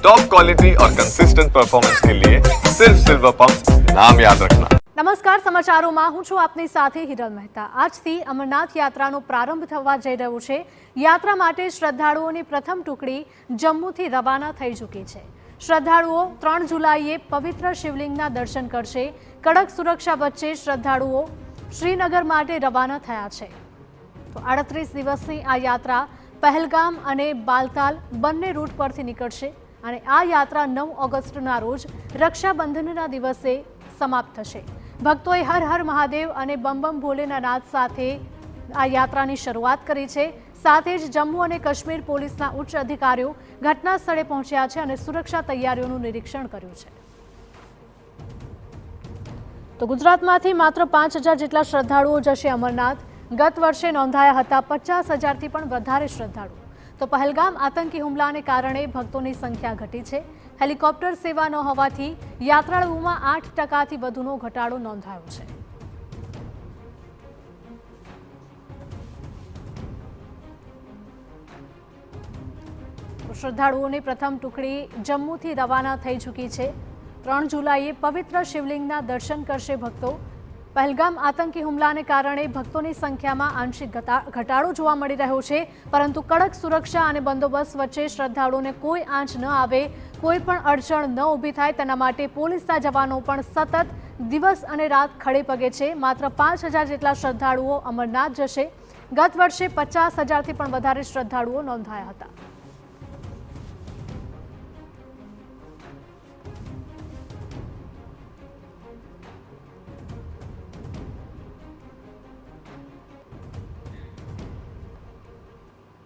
Top quality और consistent performance के लिए सिर्फ सिल्वर पंप नाम याद रखना। નમસ્કાર, સમાચારોમાં હું છું આપની સાથે હિરલ મહેતા। આજથી અમરનાથ યાત્રાનો પ્રારંભ થવા જઈ રહ્યો છે। યાત્રા માટે શ્રદ્ધાળુઓની પ્રથમ ટુકડી જમ્મુથી રવાના થઈ ચૂકી છે। શ્રદ્ધાળુઓ 3 જુલાઈએ પવિત્ર શિવલિંગના દર્શન કરશે। કડક સુરક્ષા વચ્ચે શ્રદ્ધાળુઓ શ્રીનગર માટે રવાના થયા છે। તો 38 દિવસની આ યાત્રા પહેલગામ અને બાલતાલ બંને રૂટ પરથી નીકળશે અને આ યાત્રા 9 ઓગસ્ટના રોજ રક્ષાબંધનના દિવસે સમાપ્ત થશે। ભક્તોએ હર હર મહાદેવ અને બમ બમ ભોલેના નાદ સાથે આ યાત્રાની શરૂઆત કરી છે। સાથે જ જમ્મુ અને કાશ્મીર પોલીસના ઉચ્ચ અધિકારીઓ ઘટના સ્થળે પહોંચ્યા છે અને સુરક્ષા તૈયારીઓનું નિરીક્ષણ કર્યું છે। તો ગુજરાતમાંથી માત્ર 5000 જેટલા શ્રદ્ધાળુઓ જશે અમરનાથ। ગત વર્ષે નોંધાયા હતા 50,000થી પણ વધારે શ્રદ્ધાળુ। તો પહેલગામ આતંકી હુમલાને કારણે ભક્તોની સંખ્યા ઘટી છે। હેલિકોપ્ટર સેવા ન હોવાથી યાત્રાળુઓમાં 8%થી વધુનો ઘટાડો નોંધાયો છે। શ્રદ્ધાળુઓની પ્રથમ ટુકડી જમ્મુથી રવાના થઈ ચૂકી છે। 3 જુલાઈએ પવિત્ર શિવલિંગના દર્શન કરશે ભક્તો। પહેલગામ આતંકી હુમલાને કારણે ભક્તોની સંખ્યામાં આંશિક ઘટાડો જોવા મળી રહ્યો છે, પરંતુ કડક સુરક્ષા અને બંદોબસ્ત વચ્ચે શ્રદ્ધાળુઓને કોઈ આંચ ન આવે, કોઈ પણ અડચણ ન ઊભી થાય તેના માટે પોલીસના જવાનો પણ સતત દિવસ અને રાત ખડે પગે છે। માત્ર 5000 જેટલા શ્રદ્ધાળુઓ અમરનાથ જશે। ગત વર્ષે 50,000થી પણ વધારે શ્રદ્ધાળુઓ નોંધાયા હતા।